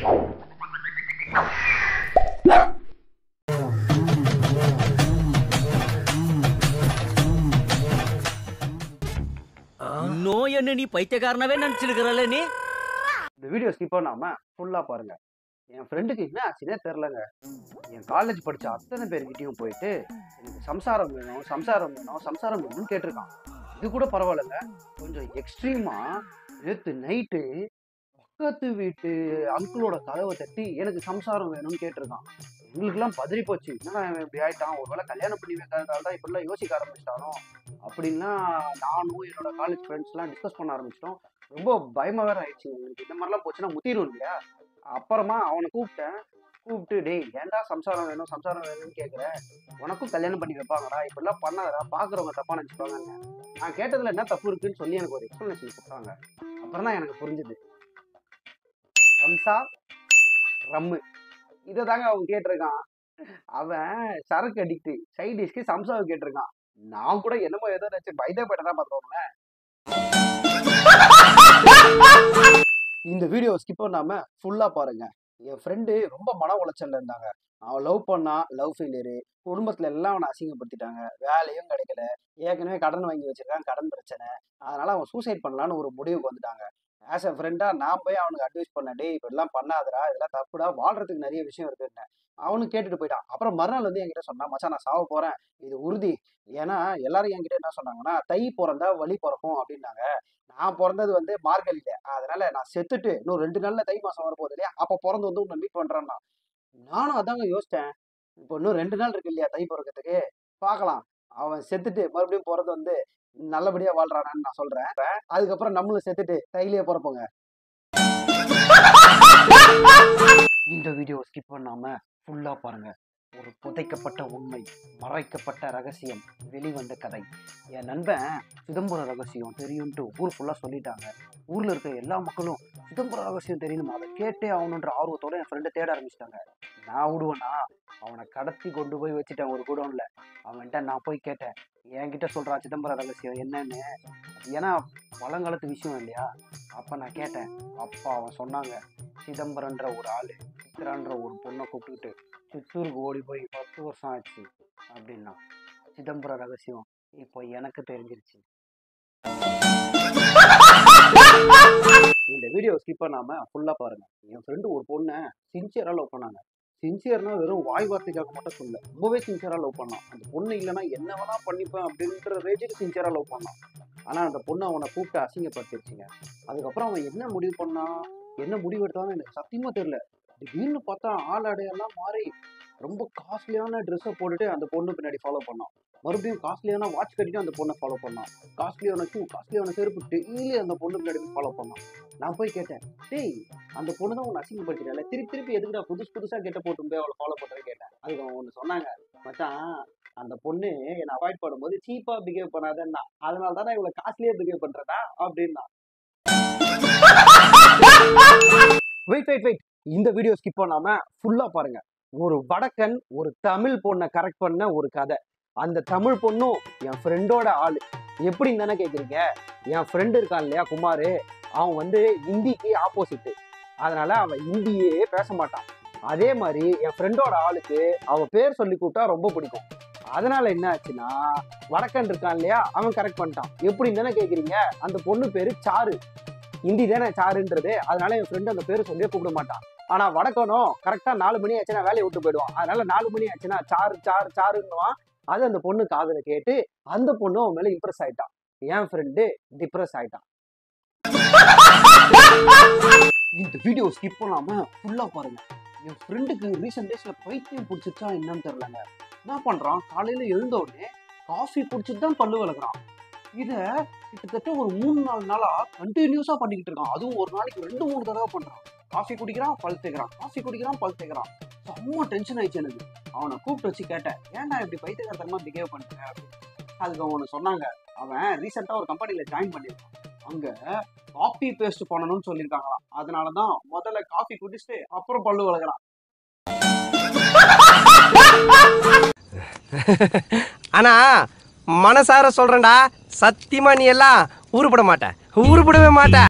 நோய் என்ன நீ பைத்தியக்காரனாவே நினைச்சிருக்கிறல்ல நீ. இந்த வீடியோ ஸ்கிப் பண்ணாம ஃபுல்லா பாருங்க. என் ஃப்ரெண்டுக்கு என்ன ஆச்சுன்னே தெரிலங்க. என் காலேஜ் படிச்ச அத்தனை பேர்கிட்டையும் போயிட்டு எனக்கு சம்சாரம் வேணும் சம்சாரம் வேணும் சம்சாரம் வேணும்னு கேட்டிருக்கான். இது கூட பரவாயில்லைங்க, கொஞ்சம் எக்ஸ்ட்ரீமா நேற்று நைட்டு பக்கத்து வீட்டு அங்கிளோட கதவை தட்டி எனக்கு சம்சாரம் வேணும்னு கேட்டிருக்கான். எங்களுக்கெல்லாம் பதறி போச்சு. என்னடா இவன் இப்படி ஆயிட்டான், ஒரு வேளை கல்யாணம் பண்ணி வைக்கிறதால தான் இப்படிலாம் யோசிக்க ஆரம்பிச்சிட்டானோ அப்படின்லாம் நானும் என்னோட காலேஜ் ஃப்ரெண்ட்ஸ்லாம் டிஸ்கஸ் பண்ண ஆரம்பிச்சிட்டோம். ரொம்ப பயமா வேற ஆயிடுச்சு எங்களுக்கு. இந்த மாதிரிலாம் போச்சுன்னா முத்திரும் இல்லையா. அப்புறமா அவனை கூப்பிட்டு டேய் ஏன்டா சம்சாரம் வேணும் சம்சாரம் வேணும்னு கேட்குறேன், உனக்கும் கல்யாணம் பண்ணி வைப்பாங்கடா, இப்படிலாம் பண்ணாதடா, பார்க்குறவங்க தப்பா நினச்சிப்பாங்க. நான் கேட்டதுல என்ன தப்பு இருக்குன்னு சொல்லி எனக்கு ஒரு எக்ஸ்பிளனேஷன் கொடுத்தாங்க. அப்புறம் தான் எனக்கு புரிஞ்சுது. சம்சா ரம்மு இதை தாங்க அவன் கேட்டிருக்கான். அவன் சரக்கு அடிக்ட்டு சைடிஷ்க்கு சம்சாவை கேட்டிருக்கான். நான் கூட என்னமோ ஏதோ நினைச்சு பைதே போயிட்டதான் பார்த்துக்கோங்களேன். இந்த வீடியோ ஸ்கிப் பண்ணாம ஃபுல்லா பாருங்க. என் ஃப்ரெண்டு ரொம்ப மன உளைச்சல்ல இருந்தாங்க. அவன் லவ் பண்ணா லவ் ஃபெயிலியரு, குடும்பத்துல எல்லாம் அவனை அசிங்கப்படுத்திட்டாங்க, வேலையும் கிடைக்கல, ஏற்கனவே கடன் வாங்கி வச்சிருக்கான், கடன் பிரச்சனை. அதனால அவன் சூசைட் பண்ணலான்னு ஒரு முடிவுக்கு வந்துட்டாங்க. ஆஸ் அ ஃப்ரெண்டா நான் போய் அவனுக்கு அட்வைஸ் பண்ணேன், டே இப்படிலாம் பண்ணாதடா, இதெல்லாம் தப்புடா, வாழ்றதுக்கு நிறைய விஷயம் இருக்குன்னு. அவனும் கேட்டுட்டு போயிட்டான். அப்புறம் மறுநாள் வந்து என்கிட்ட சொன்னான், மச்சான் நான் சாவ போறேன், இது உறுதி. ஏன்னா எல்லாரும் என்கிட்ட என்ன சொன்னாங்கன்னா, தை பிறந்தா வலி பிறக்கும் அப்படின்னாங்க. நான் பிறந்தது வந்து மார்கழியில, அதனால நான் செத்துட்டு இன்னும் 2 நாள்ல தை மாசம் வரப்போகுது இல்லையா, அப்ப பிறந்து வந்து உன்னை மீட் பண்றேன்னா. நானும் அதாங்க யோசிச்சேன். இப்போ இன்னும் 2 நாள் இருக்கு இல்லையா தை பிறக்கிறதுக்கு, பார்க்கலாம் அவன் செத்துட்டு மறுபடியும் பிறந்து வந்து நல்லபடியா வாழ்றானான்னு நான் சொல்றேன். அதுக்கப்புறம் நம்மளும் செத்துட்டு தையிலேயே பிறப்போங்க. இந்த வீடியோ ஸ்கிப் பண்ணாம ஃபுல்லா பாருங்க. ஒரு புதைக்கப்பட்ட உண்மை, மறைக்கப்பட்ட ரகசியம், வெளிவந்த கதை. என் நண்பன் சிதம்பரம் ரகசியம் தெரியும்ட்டு ஊர் ஃபுல்லா சொல்லிட்டாங்க. ஊர்ல இருக்க எல்லா மக்களும் சிதம்பரம் ரகசியம் தெரியணுமா, அதை கேட்டே ஆகணுன்ற ஆர்வத்தோட என் ஃப்ரெண்டை தேட ஆரம்பிச்சிட்டாங்க. நான் விடுவேன்னா, அவனை கடத்தி கொண்டு போய் வச்சுட்டேன் ஒரு குடோன்ல. அவன்கிட்ட நான் போய் கேட்டேன், என்கிட்ட சொல்றான் சிதம்பரம் ரகசியம் என்னன்னு. ஏன்னா பழங்காலத்து விஷயம் இல்லையா. அப்ப நான் கேட்டேன். அப்பா அவன் சொன்னாங்க, சிதம்பரன்ற ஒரு ஆளு சித்ரான்ற ஒரு பொண்ணை கூப்பிட்டுக்கிட்டு சித்தூருக்கு ஓடி போய் 10 வருஷம் ஆச்சு அப்படின்னா. சிதம்பரம் ரகசியம் இப்போ எனக்கு தெரிஞ்சிருச்சு. இந்த வீடியோ ஸ்கிப் பண்ணாம ஃபுல்லா பாருங்க. என் ஃப்ரெண்டு ஒரு பொண்ணை சின்சியரா லவ் பண்ணாங்க. சின்சியர்னா வெறும் வாய் வார்த்தைக்காக மட்டும் சொல்ல, ரொம்பவே சின்சியரா லவ் பண்ணான். அந்த பொண்ணு இல்லைன்னா என்ன வேணா பண்ணிப்பேன் அப்படின்ற ரேஞ்சுக்கு சின்சியரா லவ் பண்ணான். ஆனா அந்த பொண்ணு அவனை கூப்பிட்டு அசிங்கப்படுத்திருச்சுங்க. அதுக்கப்புறம் அவன் என்ன முடிவு பண்ணான், என்ன முடிவு எடுத்தான்னு எனக்கு சத்தியமா தெரியல. திடீர்னு பார்த்தா ஆள் அடையெல்லாம் மாறி ரொம்ப காஸ்ட்லியான ட்ரெஸ்ஸை போட்டுட்டு அந்த பொண்ணு பின்னாடி ஃபாலோ பண்ணான். மறுபடியும் காஸ்ட்லியான வாட்ச் கட்டிட்டு அந்த பொண்ணை ஃபாலோ பண்ணான். காஸ்ட்லியான ஷூ, காஸ்ட்லியான செருப்பு, டெய்லி அந்த பொண்ணு பின்னாடி ஃபாலோ பண்ணான். நான் போய் கேட்டேன், டேய் அந்த பொண்ணு தான் உன்னை அசிங்கப்படுத்திட்டால, திருப்பி எதுக்குடா புதுசா கெட்ட போட்டு போய் அவளை ஃபாலோ பண்ணுறேன்னு கேட்டேன். அதுக்கு அவன் ஒன்று சொன்னாங்க, மச்சான் அந்த பொண்ணு என்னை அவாய்ட் பண்ணும்போது சீப்பா பிஹேவ் பண்ணாதன்னா, அதனால தானே இவ்வளோ காஸ்ட்லியா பிஹேவ் பண்றதா அப்படின்னா. வெயிட் இந்த வீடியோ ஸ்கிப் பண்ணாம ஃபுல்லா பாருங்க. ஒரு வடக்கன் ஒரு தமிழ் பொண்ணை கரெக்ட் பண்ண ஒரு கதை. அந்த தமிழ் பொண்ணும் என் ஃப்ரெண்டோட ஆளு. எப்படின்னு தானே கேட்குறீங்க. என் ஃப்ரெண்டு இருக்கான் இல்லையா குமார், அவன் வந்து ஹிந்திக்கு ஆப்போசிட்டு. அதனால அவன் ஹிந்தியே பேச மாட்டான். அதே மாதிரி என் ஃப்ரெண்டோட ஆளுக்கு அவன் பேர் சொல்லி கூப்பிட்டா ரொம்ப பிடிக்கும். அதனால என்ன ஆச்சுன்னா, வடக்கன் இருக்கான் இல்லையா, அவன் கரெக்ட் பண்ணிட்டான். எப்படின்னு தானே கேட்குறீங்க. அந்த பொண்ணு பேரு சாரு, ஹிந்தி தானே சாருன்றது. அதனால என் ஃப்ரெண்டு அந்த பேரை சொல்லியே கூப்பிட மாட்டான். ஆனா வடக்கனும் கரெக்டா 4 மணி ஆச்சுன்னா வேலையை விட்டு போயிடுவான். அதனால 4 மணி ஆச்சுன்னா சாருன்னுவான். அது அந்த பொண்ணு காதுல கேட்டு அந்த பொண்ணு அவன் மேல இம்ப்ரெஸ் ஆயிட்டான். என் ஃப்ரெண்டு டிப்ரெஸ் ஆயிட்டான். இந்த வீடியோ ஸ்கிப் பண்ணாம ஃபுல்லா பாருங்க. என் ஃப்ரெண்டுக்கு ரீசெண்ட் டேஸ்ல பைத்தியம் பிடிச்சிச்சா என்னன்னு தெரியலங்க. என்ன பண்றான், காலையில எழுந்த உடனே காஃபி குடிச்சிட்டு தான் பல்லு விளக்குறான். இத கிட்டத்தட்ட ஒரு 3-4 நாளா கண்டினியூஸா பண்ணிக்கிட்டு இருக்கான். அதுவும் ஒரு நாளைக்கு 2-3 தடவை பண்றான். காஃபி குடிக்கிறான், பல் தேய்க்கிறான், காஃபி குடிக்கிறான், பல் தேய்க்கிறான். செம்ம டென்ஷன் ஆயிடுச்சு எனக்கு. அவனை கூப்பிட்டு வச்சு கேட்டேன், ஏன்டா இப்படி பைத்தியக்காரத்தனமா பிஹேவ் பண்றேன் அப்படின்னு. அதுக்கு அவனு சொன்னாங்க, அவன் ரீசெண்டா ஒரு கம்பெனில ஜாயின் பண்ணிருக்கான். அங்க காப்பி பேஸ்ட் பண்ணணும்னு சொல்லியிருக்காங்களாம். அதனாலதான் முதல்ல காஃபி குடிச்சுட்டு அப்புறம் பல்லு விளக்குறான். ஆனா மனசார சொல்றேன்டா, சத்தியமா நீ எல்லாம் உருப்பட மாட்ட, உருப்படவே மாட்ட.